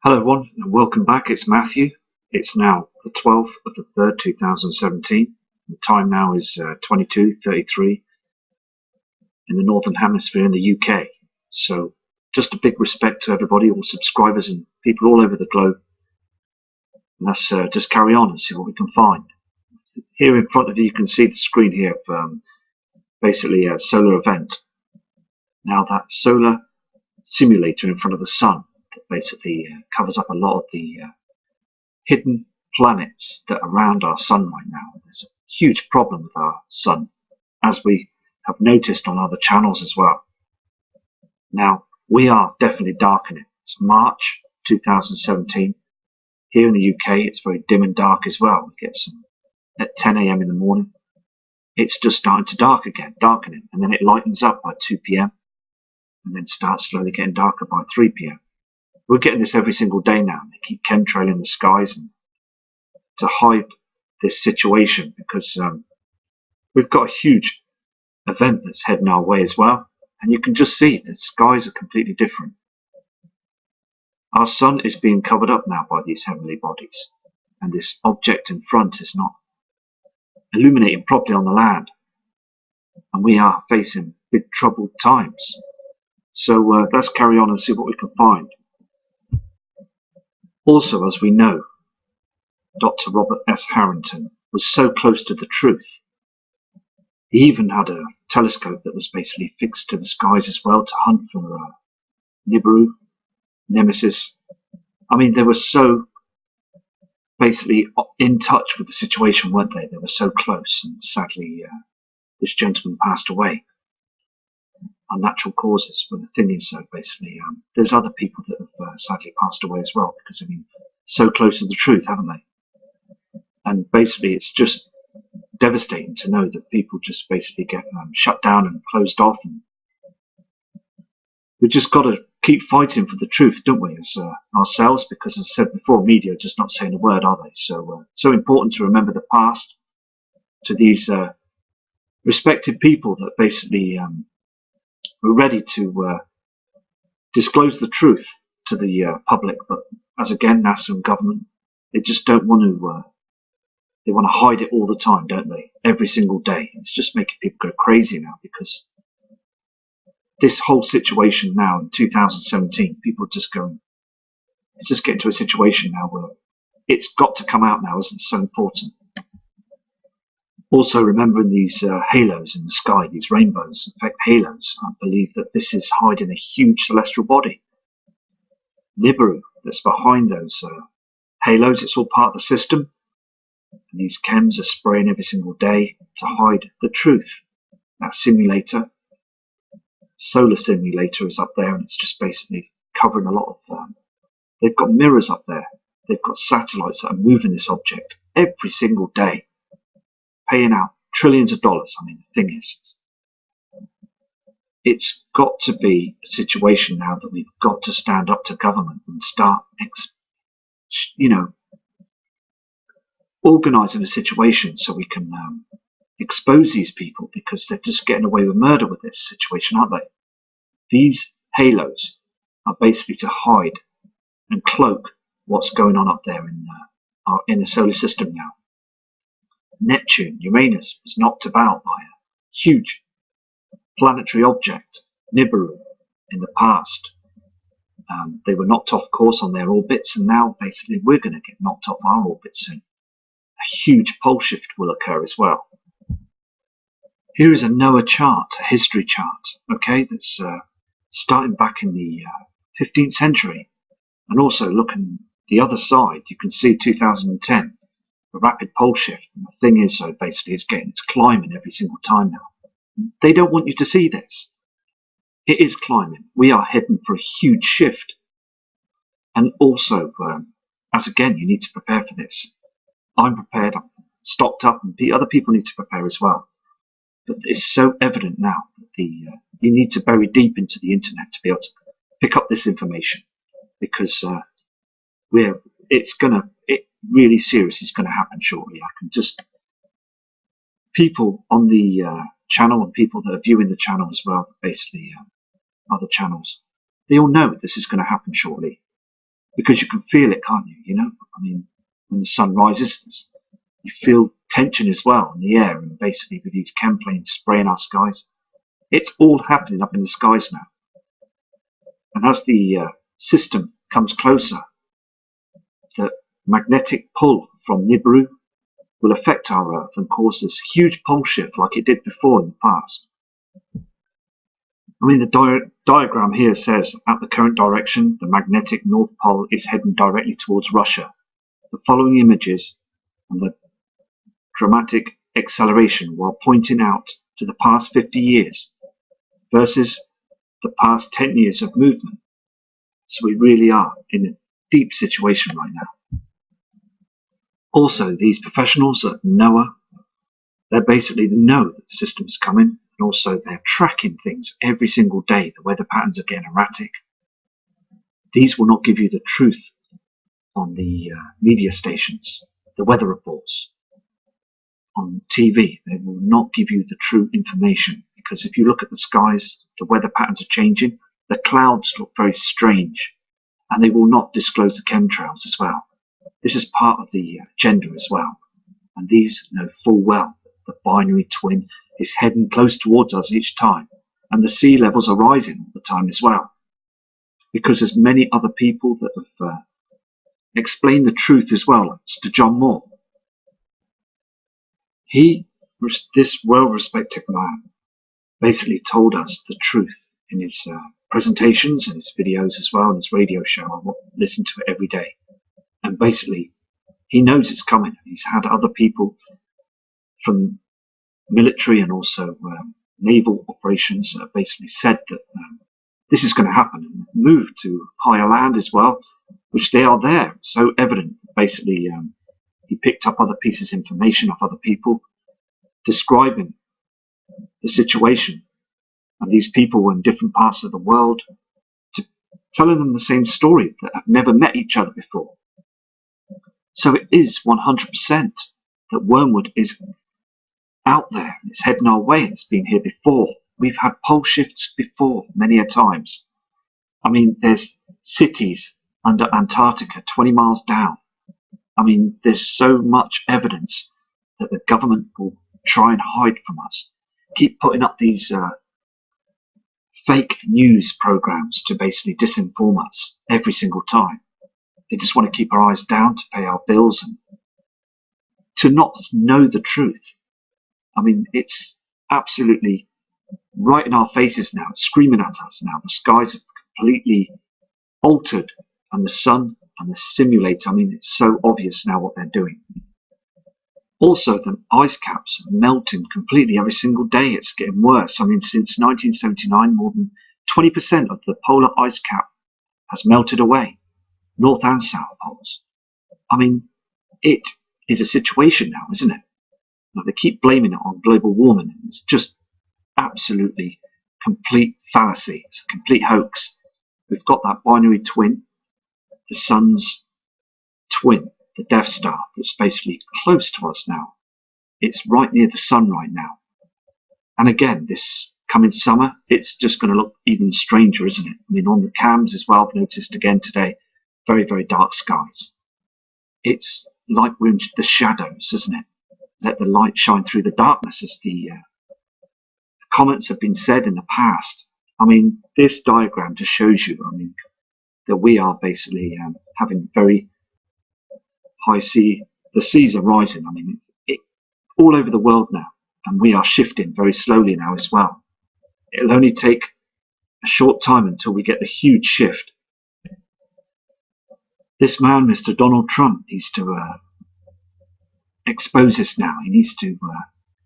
Hello everyone and welcome back. It's Matthew. It's now the 12th of the 3rd, 2017. The time now is 22:33 in the Northern Hemisphere in the UK. So just a big respect to everybody, all subscribers and people all over the globe. And let's just carry on and see what we can find. Here in front of you, you can see the screen here of basically a solar event. Now that solar simulator in front of the sun that basically covers up a lot of the hidden planets that are around our sun right now. There's a huge problem with our sun, as we have noticed on other channels as well. Now, we are definitely darkening. It's March 2017. Here in the UK, it's very dim and dark as well. We get some at 10 a.m. in the morning. It's just starting to darkening, and then it lightens up by 2 p.m. and then starts slowly getting darker by 3 p.m. We're getting this every single day now. They keep chemtrailing the skies and to hide this situation because we've got a huge event that's heading our way as well. And you can just see the skies are completely different. Our sun is being covered up now by these heavenly bodies. And this object in front is not illuminating properly on the land. And we are facing big troubled times. So let's carry on and see what we can find. Also, as we know, Dr. Robert S. Harrington was so close to the truth. He even had a telescope that was basically fixed to the skies as well to hunt for Nibiru, Nemesis. I mean, they were so basically in touch with the situation, weren't they? They were so close, and sadly, this gentleman passed away. Unnatural causes. But the thing is, basically, there's other people that have sadly passed away as well because, I mean, so close to the truth, haven't they? And basically, it's just devastating to know that people just basically get shut down and closed off. And we've just got to keep fighting for the truth, don't we, as ourselves? Because, as I said before, media are just not saying a word, are they? So, so important to remember the past to these respected people that basically were ready to disclose the truth to the public, but as again, NASA and government, they just don't want to. They want to hide it all the time, don't they? Every single day. It's just making people go crazy now because this whole situation now in 2017, people are just going. It's just getting to a situation now where it's got to come out now, isn't it? So important. Also, remembering these halos in the sky, these rainbows, in fact, halos. I believe that this is hiding a huge celestial body. Nibiru, that's behind those halos. It's all part of the system. And these chems are spraying every single day to hide the truth. That simulator, solar simulator, is up there, and it's just basically covering a lot of. They've got mirrors up there. They've got satellites that are moving this object every single day, paying out trillions of dollars. I mean, the thing is, it's got to be a situation now that we've got to stand up to government and start, organising a situation so we can expose these people because they're just getting away with murder with this situation, aren't they? These halos are basically to hide and cloak what's going on up there in our inner solar system now. Neptune, Uranus, was knocked about by a huge planetary object, Nibiru, in the past. They were knocked off course on their orbits, and now basically we're going to get knocked off our orbits soon. A huge pole shift will occur as well. Here is a NOAA chart, a history chart, okay, that's starting back in the 15th century. And also looking the other side, you can see 2010, a rapid pole shift. And the thing is, so basically it's climbing every single time now. They don't want you to see this. It is climbing. We are heading for a huge shift. And also, as again, you need to prepare for this. I'm prepared, I'm stocked up, and other people need to prepare as well. But it's so evident now that you need to bury deep into the internet to be able to pick up this information because it's really serious is going to happen shortly. I can just people on the channel and people that are viewing the channel as well, basically other channels, they all know this is going to happen shortly. because you can feel it, can't you? You know, I mean, when the sun rises, you feel tension as well in the air, and basically with these chem planes spraying our skies, it's all happening up in the skies now. And as the system comes closer, the magnetic pull from Nibiru will affect our Earth and cause this huge pole shift like it did before in the past. I mean, the diagram here says at the current direction, the magnetic North Pole is heading directly towards Russia. The following images and the dramatic acceleration while pointing out to the past 50 years versus the past 10 years of movement. So we really are in a deep situation right now. Also, these professionals at NOAA, they basically know that the system is coming, and also they're tracking things every single day. The weather patterns are getting erratic. These will not give you the truth on the media stations, the weather reports. On TV, they will not give you the true information, because if you look at the skies, the weather patterns are changing, the clouds look very strange, and they will not disclose the chemtrails as well. This is part of the agenda as well, and these know full well that the binary twin is heading close towards us each time, and the sea levels are rising all the time as well, because there's many other people that have explained the truth as well, like Mr. John Moore. This well-respected man, basically told us the truth in his presentations and his videos as well, and his radio show. I listen to it every day. And basically, he knows it's coming. He's had other people from military and also naval operations that basically said that this is going to happen, and move to higher land as well, which they are there. So evident. Basically, he picked up other pieces of information off other people describing the situation, and these people were in different parts of the world, telling them the same story, that have never met each other before. So it is 100% that Wormwood is out there, and it's heading our way, and it's been here before. We've had pole shifts before many a times. I mean, there's cities under Antarctica 20 miles down. I mean, there's so much evidence that the government will try and hide from us. Keep putting up these fake news programs to basically disinform us every single time. They just want to keep our eyes down to pay our bills and to not know the truth. I mean, it's absolutely right in our faces now, it's screaming at us now. The skies have completely altered, and the sun and the simulator, I mean, it's so obvious now what they're doing. Also, the ice caps are melting completely every single day. It's getting worse. I mean, since 1979, more than 20% of the polar ice cap has melted away, north and south poles. I mean, it is a situation now, isn't it? Now, they keep blaming it on global warming. It's just absolutely complete fallacy. It's a complete hoax. We've got that binary twin, the sun's twin, the Death Star, that's basically close to us now. It's right near the sun right now. And again, this coming summer, it's just going to look even stranger, isn't it? I mean, on the cams as well, I've noticed again today, very, very dark skies. It's like we're in the shadows, isn't it? Let the light shine through the darkness, as the comments have been said in the past. I mean, this diagram just shows you, I mean, that we are basically having very high sea. The seas are rising. I mean, all over the world now, and we are shifting very slowly now as well. It'll only take a short time until we get the huge shift. This man, Mr. Donald Trump, needs to expose this now. He needs to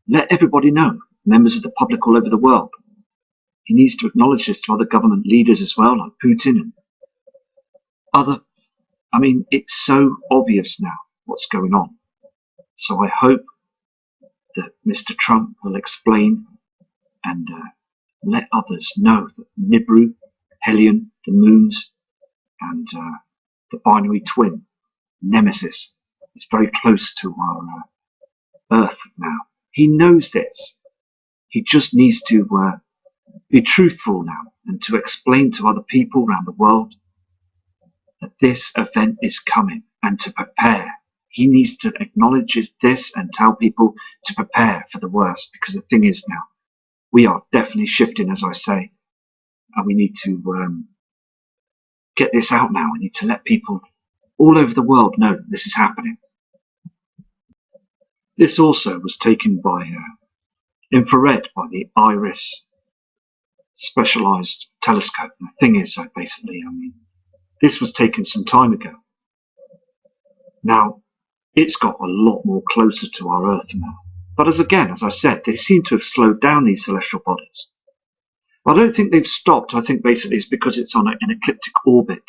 let everybody know, members of the public all over the world. He needs to acknowledge this to other government leaders as well, like Putin and other. I mean, it's so obvious now what's going on. So I hope that Mr. Trump will explain and let others know that Nibiru, Helion, the moons, and the binary twin, Nemesis, is very close to our Earth now. He knows this. He just needs to be truthful now, and to explain to other people around the world that this event is coming and to prepare. He needs to acknowledge this and tell people to prepare for the worst, because the thing is now, we are definitely shifting, as I say, and we need to get this out now. We need to let people all over the world know that this is happening. This also was taken by infrared, by the IRIS specialized telescope. And the thing is, basically, this was taken some time ago. Now, it's got a lot more closer to our Earth now. But as I said, they seem to have slowed down, these celestial bodies. I don't think they've stopped. I think basically it's because it's on an ecliptic orbit.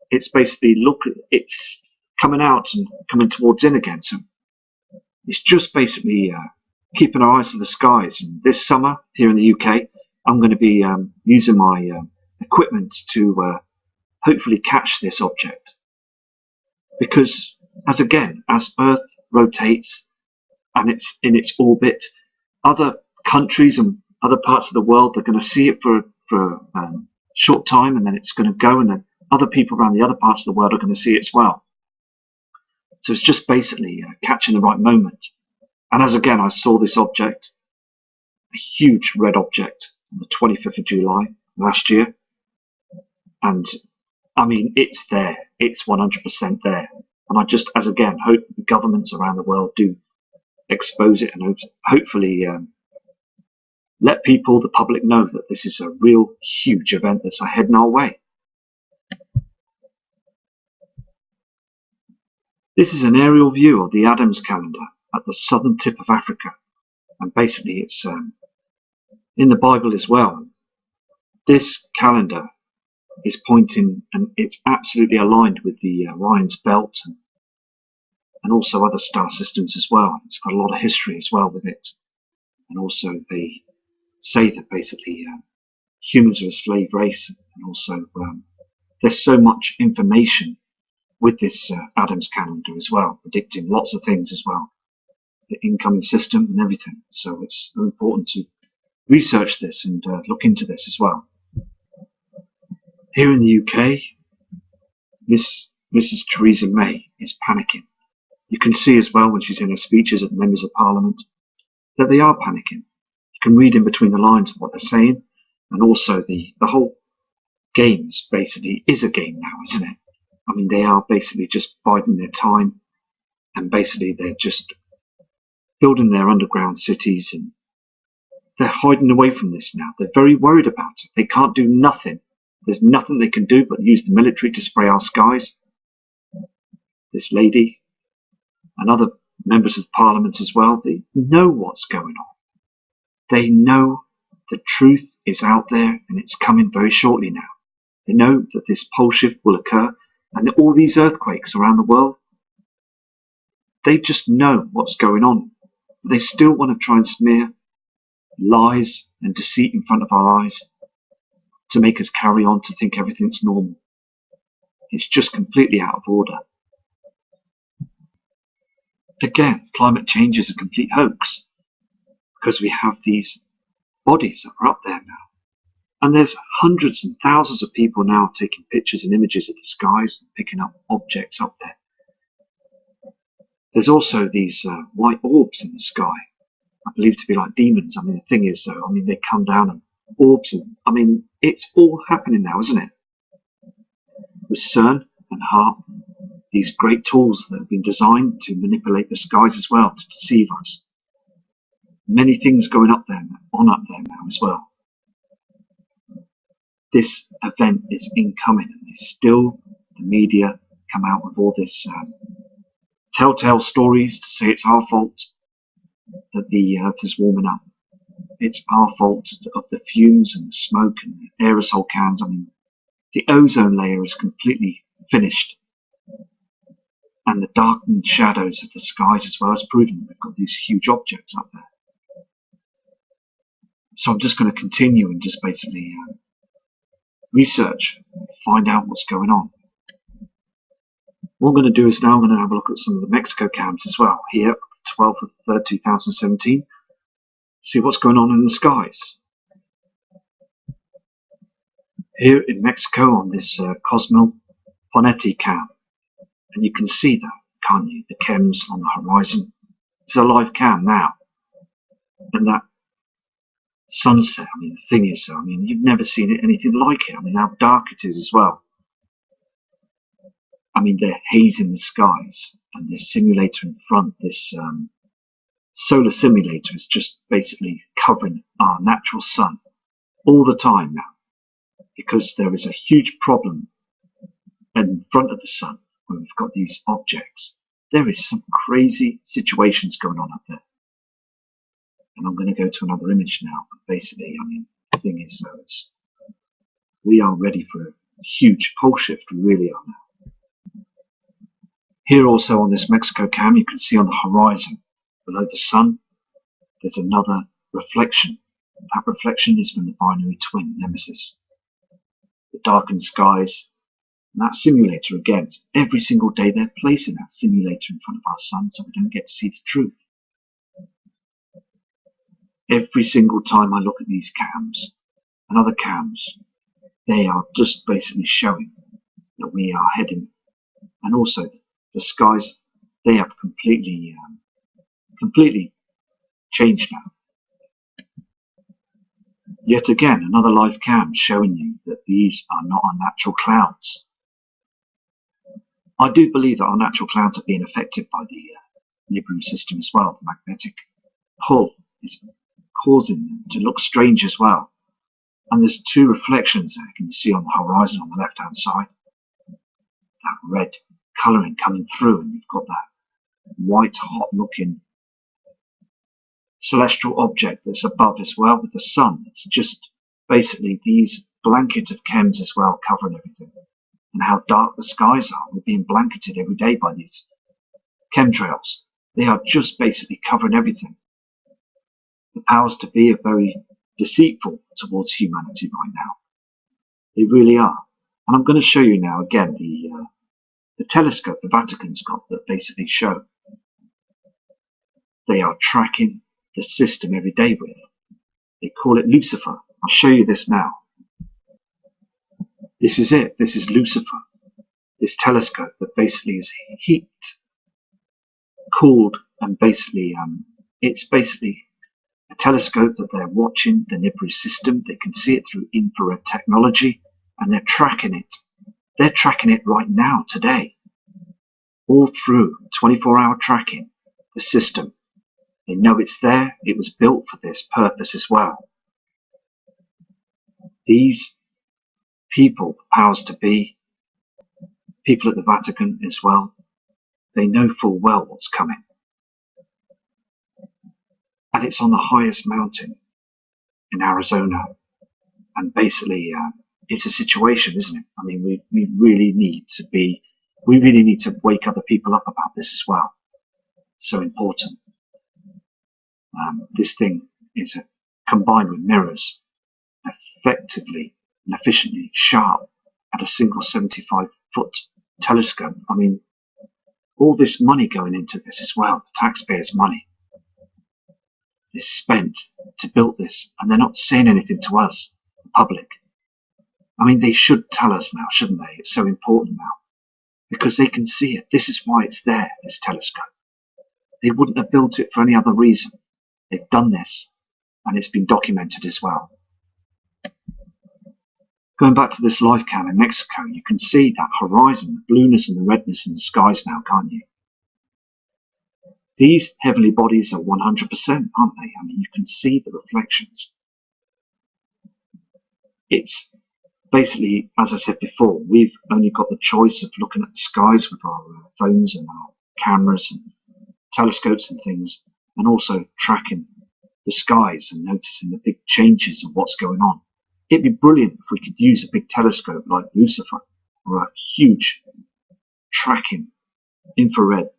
It's basically, it's coming out and coming towards in again. So it's just basically keeping our eyes to the skies. And this summer here in the UK, I'm going to be using my equipment to hopefully catch this object. Because as Earth rotates and it's in its orbit, other countries and other parts of the world, they're going to see it for a short time, and then it's going to go, and then other people around the other parts of the world are going to see it as well. So it's just basically catching the right moment. And as I saw this object, a huge red object, on the 25th of July last year, and it's there. It's 100% there. And I just, hope the governments around the world do expose it and hopefully let people, the public, know that this is a real huge event that's heading our way. This is an aerial view of the Adams calendar at the southern tip of Africa. And basically it's in the Bible as well. This calendar is pointing, and it's absolutely aligned with the Orion's belt and also other star systems as well. It's got a lot of history as well with it. And also they say that basically humans are a slave race, and also there's so much information with this Adams calendar as well, predicting lots of things as well, the incoming system and everything. So it's important to research this and look into this as well. Here in the UK, Mrs. Theresa May is panicking. You can see as well when she's in her speeches at the members of Parliament that they are panicking. You can read in between the lines of what they're saying, and also the whole game basically is a game now, isn't it? They are basically just biding their time, and basically they're just building their underground cities, and they're hiding away from this now. They're very worried about it. They can't do nothing. There's nothing they can do but use the military to spray our skies. This lady and other members of Parliament as well, they know what's going on. They know the truth is out there, and it's coming very shortly now. They know that this pole shift will occur, and that all these earthquakes around the world, they just know what's going on. They still want to try and smear lies and deceit in front of our eyes to make us carry on to think everything's normal. It's just completely out of order. Again, climate change is a complete hoax, because we have these bodies that are up there now. And there's hundreds and thousands of people now taking pictures and images of the skies and picking up objects up there. There's also these white orbs in the sky, I believe to be like demons. The thing is, though, they come down and orbs, and it's all happening now, isn't it? With CERN and HARP, these great tools that have been designed to manipulate the skies as well, to deceive us. Many things going up there now as well. This event is incoming, and still the media come out with all this telltale stories to say it's our fault that the Earth is warming up. It's our fault of the fumes and the smoke and the aerosol cans. The ozone layer is completely finished, and the darkened shadows of the skies as well has proven we've got these huge objects up there. So I'm just going to continue and just basically research, find out what's going on. What I'm going to do is now I'm going to have a look at some of the Mexico cams as well, here, 12th of 3rd, 2017, see what's going on in the skies. Here in Mexico on this Cosmo Poneti cam, and you can see that, can't you? The chems on the horizon. It's a live cam now, and that sunset. I mean, the thing is, I mean, you've never seen anything like it. I mean, how dark it is as well. I mean, they're hazing the skies, and this simulator in front, this solar simulator, is just basically covering our natural sun all the time now, because there is a huge problem in front of the sun when we've got these objects. There is some crazy situations going on up there. And I'm going to go to another image now. But basically, I mean, the thing is, we are ready for a huge pole shift. We really are now. Here also on this Mexico cam, you can see on the horizon, below the sun, there's another reflection. That reflection is from the binary twin, Nemesis. The darkened skies, and that simulator again, every single day they're placing that simulator in front of our sun so we don't get to see the truth. Every single time I look at these cams and other cams, they are just basically showing that we are heading, and also the skies, they have completely changed now. Yet again, another live cam showing you that these are not our natural clouds. I do believe that our natural clouds are being affected by the Nibiru system as well. The magnetic pull is causing them to look strange as well. And there's two reflections there, can you see on the horizon on the left hand side? That red colouring coming through, and you've got that white hot looking celestial object that's above as well with the sun. It's just basically these blankets of chems as well covering everything. And how dark the skies are. We're being blanketed every day by these chemtrails. They are just basically covering everything. The powers to be are very deceitful towards humanity right now. They really are. And I'm going to show you now again the telescope the Vatican's got that basically show they are tracking the system every day with. They call it Lucifer. I'll show you this now. This is it. This is Lucifer. This telescope that basically is heat cooled, and basically it's basically a telescope that they're watching the Nibiru system. They can see it through infrared technology, and they're tracking it. They're tracking it right now, today, all through 24-hour tracking the system. They know it's there. It was built for this purpose as well. These people, powers to be, people at the Vatican as well, they know full well what's coming. And it's on the highest mountain in Arizona. And basically, it's a situation, isn't it? I mean, we really need to wake other people up about this as well. So important. This thing is combined with mirrors, effectively and efficiently sharp at a single 75-foot telescope. I mean, all this money going into this as well, the taxpayers' money, is spent to build this, and they're not saying anything to us, the public. I mean, they should tell us now, shouldn't they? It's so important now, because they can see it. This is why it's there, this telescope. They wouldn't have built it for any other reason. They've done this, and it's been documented as well. Going back to this live cam in Mexico, you can see that horizon, the blueness and the redness in the skies now, can't you? These heavenly bodies are 100%, aren't they? I mean, you can see the reflections. It's basically, as I said before, we've only got the choice of looking at the skies with our phones and our cameras and telescopes and things, and also tracking the skies and noticing the big changes of what's going on. It'd be brilliant if we could use a big telescope like Lucifer, or a huge tracking infrared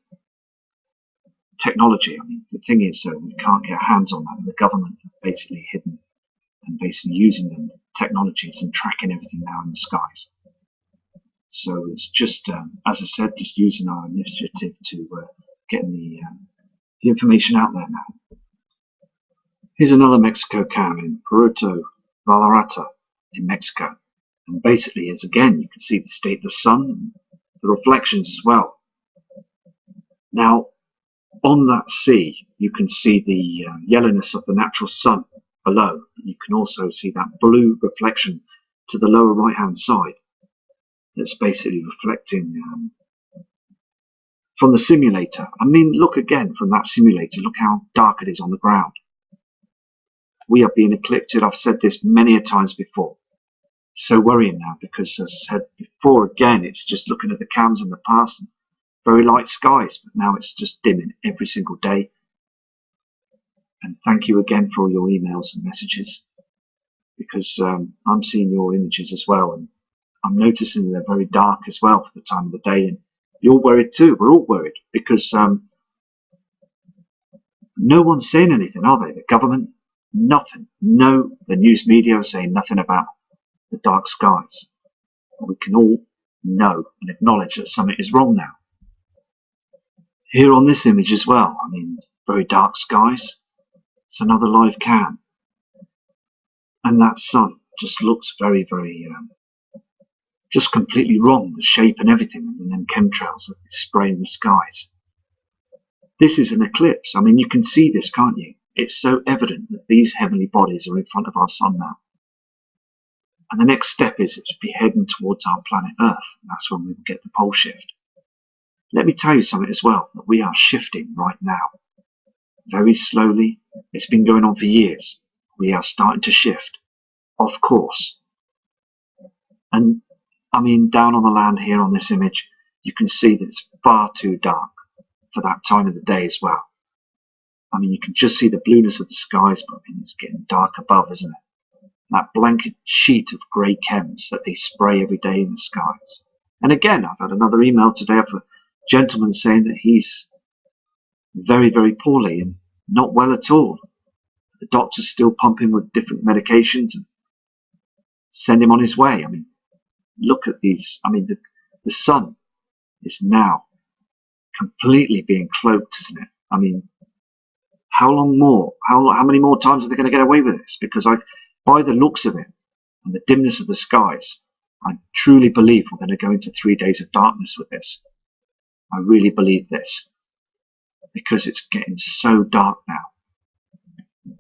technology. I mean, the thing is, we can't get our hands on that, and the government have basically hidden and basically using them technologies and tracking everything now in the skies. So it's just, as I said, just using our initiative to getting the information out there now. Here's another Mexico cam in Puerto Vallarta in Mexico. And basically, as again, you can see the state of the sun, and the reflections as well. Now, on that sea, you can see the yellowness of the natural sun below. You can also see that blue reflection to the lower right-hand side. That's basically reflecting from the simulator. I mean, look again from that simulator. Look how dark it is on the ground. We are being eclipsed. I've said this many a times before. So worrying now because, as I said before, again, it's just looking at the cams in the past. Very light skies, but now it's just dimming every single day. And thank you again for all your emails and messages, because I'm seeing your images as well, and I'm noticing they're very dark as well for the time of the day. And you're worried too. We're all worried because no one's saying anything, are they? The government, nothing. No, the news media are saying nothing about the dark skies. We can all know and acknowledge that something is wrong now. Here on this image as well, I mean, very dark skies. It's another live cam. And that sun just looks very, very, just completely wrong, the shape and everything, and then chemtrails that spray in the skies. This is an eclipse. I mean, you can see this, can't you? It's so evident that these heavenly bodies are in front of our sun now. And the next step is to be heading towards our planet Earth. And that's when we will get the pole shift. Let me tell you something as well, that we are shifting right now. Very slowly. It's been going on for years. We are starting to shift. Of course. And, I mean, down on the land here on this image, you can see that it's far too dark for that time of the day as well. I mean, you can just see the blueness of the skies, but I mean, it's getting dark above, isn't it? That blanket sheet of grey chems that they spray every day in the skies. And again, I've had another email today of a gentleman saying that he's very, very poorly and not well at all. The doctor's still pumping with different medications and send him on his way. I mean, look at these. I mean, the sun is now completely being cloaked, isn't it? I mean, how long more? How many more times are they going to get away with this? Because by the looks of it and the dimness of the skies, I truly believe we're going to go into 3 days of darkness with this. I really believe this, because it's getting so dark now.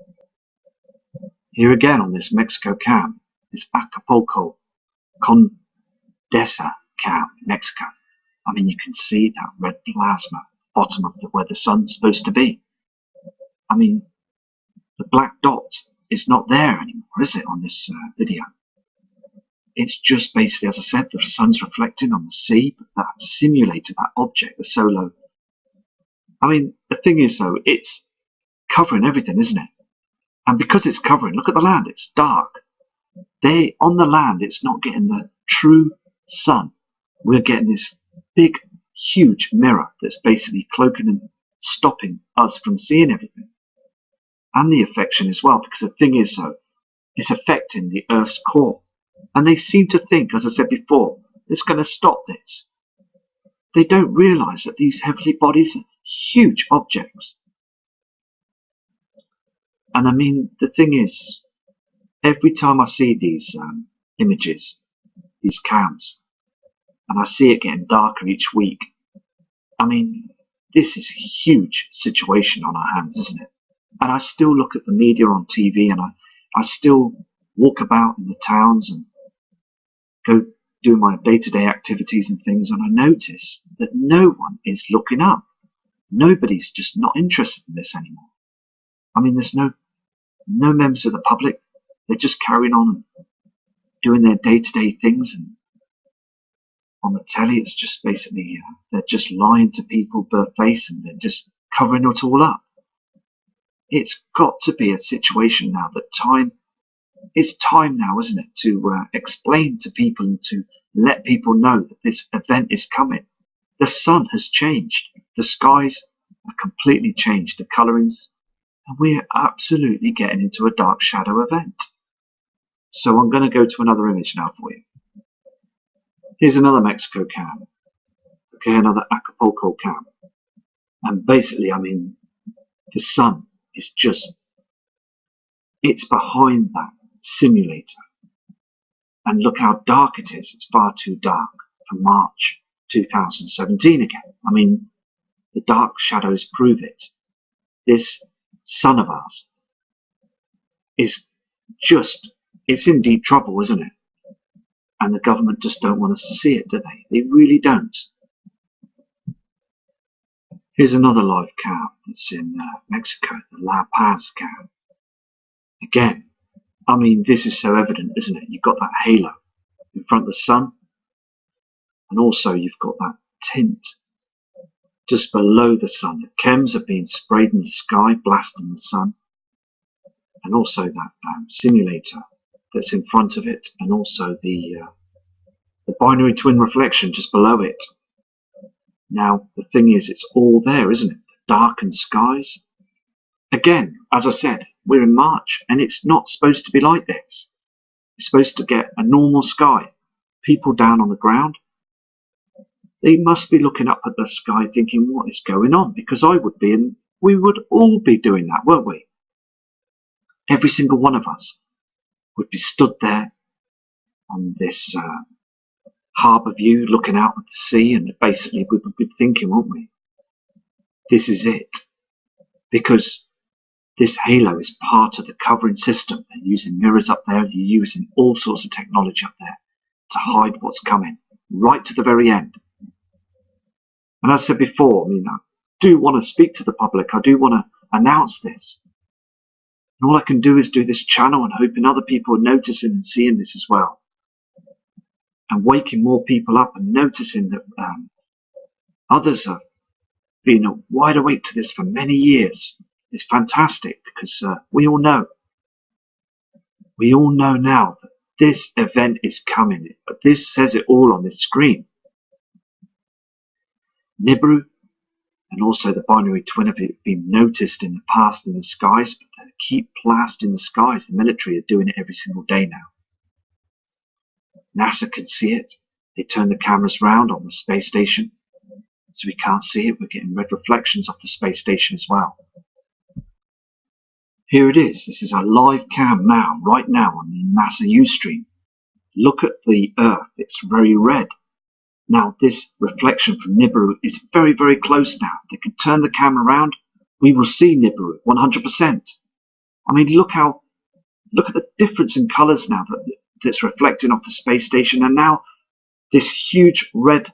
Here again on this Mexico cam, this Acapulco Condesa cam, Mexico. I mean, you can see that red plasma bottom of where the sun's supposed to be. I mean, the black dot is not there anymore, is it, on this video? It's just basically, as I said, the sun's reflecting on the sea, but that simulator, that object, the solo. I mean, the thing is, though, it's covering everything, isn't it? And because it's covering, look at the land, it's dark. On the land, it's not getting the true sun. We're getting this big, huge mirror that's basically cloaking and stopping us from seeing everything. And the affection as well, because the thing is, though, it's affecting the Earth's core. And they seem to think, as I said before, it's going to stop this. They don't realise that these heavenly bodies are huge objects. And I mean, the thing is, every time I see these images, these cams, and I see it getting darker each week, I mean, this is a huge situation on our hands, isn't it? And I still look at the media on TV, and I still walk about in the towns and go do my day-to-day activities and things, and I notice that no one is looking up. Nobody's just not interested in this anymore. I mean, there's no members of the public. They're just carrying on doing their day-to-day things, and on the telly it's just basically they're just lying to people face, and they're just covering it all up. It's got to be a situation now that it's time now, isn't it, to explain to people and to let people know that this event is coming. The sun has changed. The skies are completely changed. The colourings, and we're absolutely getting into a dark shadow event. So I'm going to go to another image now for you. Here's another Mexico cam. Okay, another Acapulco cam. And basically, I mean, the sun is just, it's behind that simulator. And look how dark it is. It's far too dark for March 2017 again. I mean, the dark shadows prove it. This sun of ours is just, it's in deep trouble, isn't it? And the government just don't want us to see it, do they? They really don't. Here's another live cow that's in Mexico, the La Paz cow. Again, I mean, this is so evident, isn't it? You've got that halo in front of the sun, and also you've got that tint just below the sun. The chems are being sprayed in the sky, blasting the sun, and also that simulator that's in front of it, and also the binary twin reflection just below it. Now, the thing is, it's all there, isn't it? The darkened skies. Again, as I said, we're in March, and it's not supposed to be like this. You're supposed to get a normal sky. People down on the ground, they must be looking up at the sky thinking, what is going on? Because I would be, and we would all be doing that, won't we? Every single one of us would be stood there on this harbour view, looking out at the sea, and basically we would be thinking, won't we? This is it. Because this halo is part of the covering system. They're using mirrors up there, they're using all sorts of technology up there to hide what's coming, right to the very end. And as I said before, I mean, I do want to speak to the public, I do want to announce this. And all I can do is do this channel and hoping other people are noticing and seeing this as well. And waking more people up and noticing that others have been wide awake to this for many years. It's fantastic because we all know now that this event is coming. But this says it all on this screen. Nibiru and also the binary twin have been noticed in the past in the skies, but they keep blasting the skies. The military are doing it every single day now. NASA can see it. They turn the cameras round on the space station, so we can't see it. We're getting red reflections off the space station as well. Here it is. This is a live cam now, right now on the NASA Ustream. Look at the Earth. It's very red. Now this reflection from Nibiru is very, very close now. They can turn the camera around. We will see Nibiru 100%. I mean, look at the difference in colours now that's reflecting off the space station, and now this huge red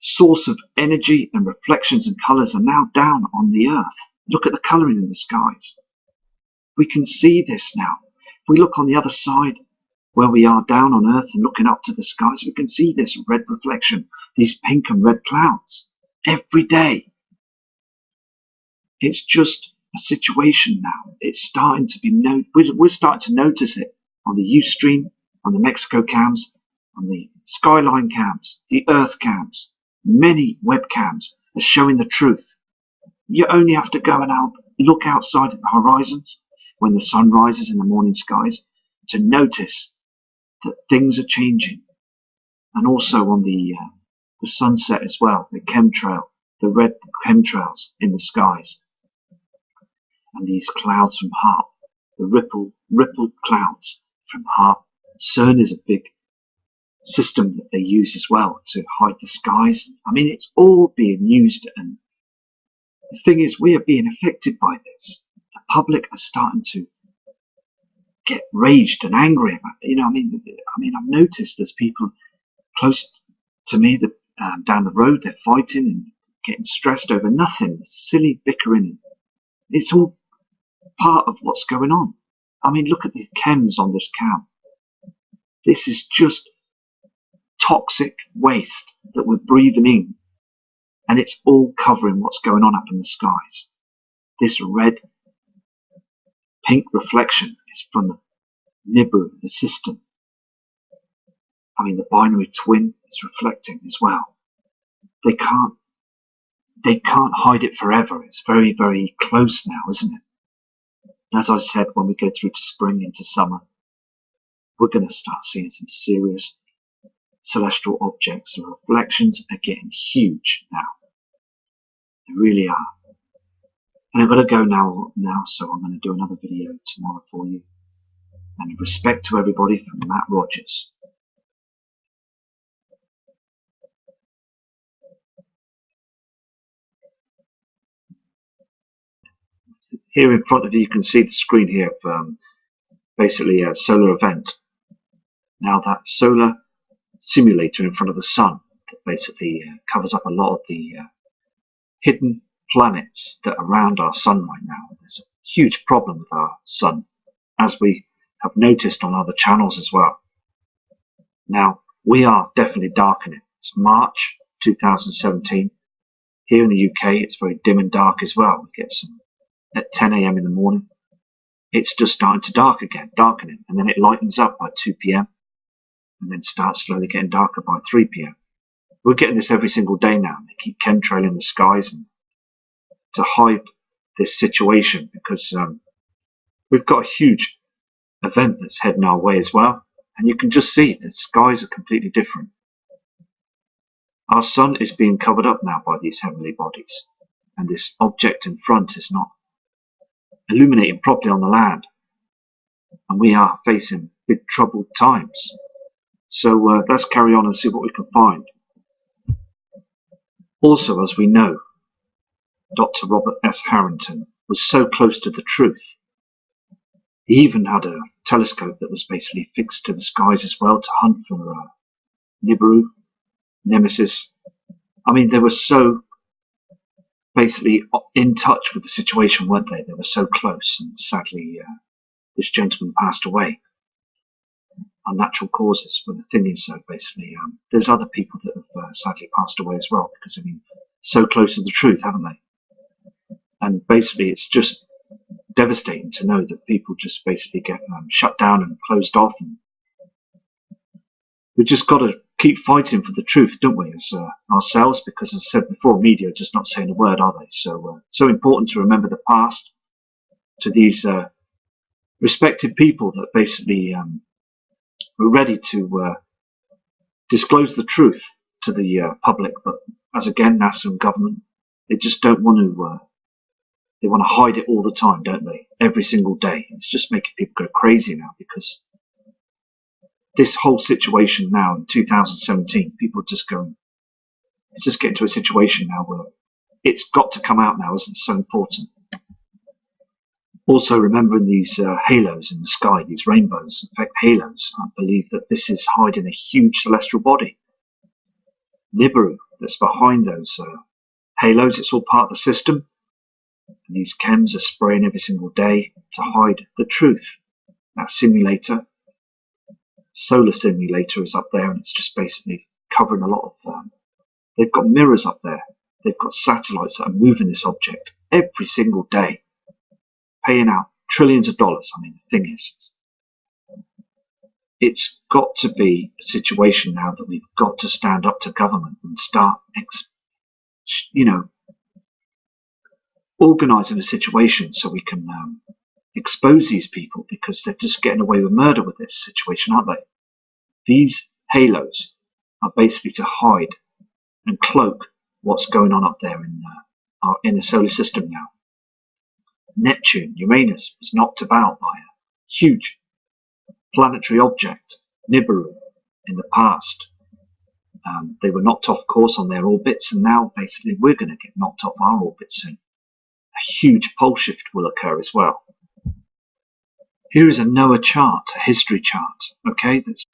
source of energy and reflections and colours are now down on the Earth. Look at the colouring in the skies. We can see this now. If we look on the other side, where we are down on Earth and looking up to the skies, we can see this red reflection, these pink and red clouds, every day. It's just a situation now. It's starting to be we're starting to notice it on the Ustream, on the Mexico cams, on the Skyline cams, the Earth cams. Many webcams are showing the truth. You only have to go and look outside at the horizons when the sun rises in the morning skies to notice that things are changing. And also on the sunset as well, the chemtrail, the red chemtrails in the skies. And these clouds from HAARP, the rippled clouds from HAARP. CERN is a big system that they use as well to hide the skies. I mean, it's all being used, and the thing is, we are being affected by this. The public are starting to get raged and angry about it. I mean, I've noticed there's people close to me that down the road, they're fighting and getting stressed over nothing, silly bickering. It's all part of what's going on. I mean, look at the chems on this cow. This is just toxic waste that we're breathing in, and it's all covering what's going on up in the skies. This red pink reflection is from the Nibiru, the system. I mean, the binary twin is reflecting as well. They can't hide it forever. It's very, very close now, isn't it? As I said, when we go through to spring into summer, we're going to start seeing some serious celestial objects. The reflections are getting huge now. They really are. And I've got to go now, so I'm going to do another video tomorrow for you. And respect to everybody from Matt Rogers. Here in front of you, you can see the screen here of basically a solar event. Now that solar simulator in front of the sun that basically covers up a lot of the hidden planets that are around our sun right now. There's a huge problem with our sun, as we have noticed on other channels as well. Now, we are definitely darkening. It's March 2017. Here in the UK, it's very dim and dark as well. We get some at 10 AM in the morning. It's just starting to darkening, and then it lightens up by 2 PM, and then starts slowly getting darker by 3 PM. We're getting this every single day now. They keep chemtrailing the skies and to hide this situation, because we've got a huge event that's heading our way as well, and you can just see the skies are completely different. Our sun is being covered up now by these heavenly bodies, and this object in front is not illuminating properly on the land, and we are facing big troubled times. So let's carry on and see what we can find. Also, as we know, Dr. Robert S. Harrington was so close to the truth. He even had a telescope that was basically fixed to the skies as well to hunt for Nibiru, Nemesis. I mean, they were so basically in touch with the situation, weren't they? They were so close, and sadly this gentleman passed away. Unnatural causes. But the thing is, basically, there's other people that have sadly passed away as well, because I mean, so close to the truth, haven't they? And basically, it's just devastating to know that people just basically get shut down and closed off. And we've just got to keep fighting for the truth, don't we, as ourselves? Because, as I said before, media are just not saying a word, are they? So, so important to remember the past to these respected people that basically were ready to disclose the truth to the public, but as again, NASA and government, they just don't want to. They want to hide it all the time, don't they? Every single day. It's just making people go crazy now, because this whole situation now in 2017, people are just going. It's just getting to a situation now where it's got to come out now, isn't it? So important. Also, remembering these halos in the sky, these rainbows, in fact halos, I believe that this is hiding a huge celestial body. Nibiru, that's behind those halos, it's all part of the system. And these chems are spraying every single day to hide the truth. That simulator, solar simulator, is up there, and it's just basically covering a lot of... they've got mirrors up there. They've got satellites that are moving this object every single day, paying out trillions of dollars. I mean, the thing is, it's got to be a situation now that we've got to stand up to government and start, organising a situation so we can expose these people, because they're just getting away with murder with this situation, aren't they? These halos are basically to hide and cloak what's going on up there in our inner solar system now. Neptune, Uranus, was knocked about by a huge planetary object, Nibiru, in the past. They were knocked off course on their orbits, and now basically we're going to get knocked off our orbits soon. A huge pole shift will occur as well. Here is a NOAA chart, a history chart. Okay, that's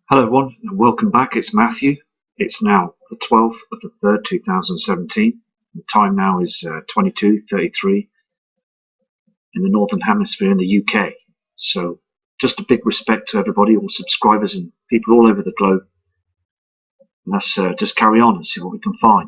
Hello everyone and welcome back. It's Matthew. It's now the 12th of the 3rd 2017. The time now is 22:33 in the Northern Hemisphere in the UK. So just a big respect to everybody, all subscribers and people all over the globe. And let's just carry on and see what we can find.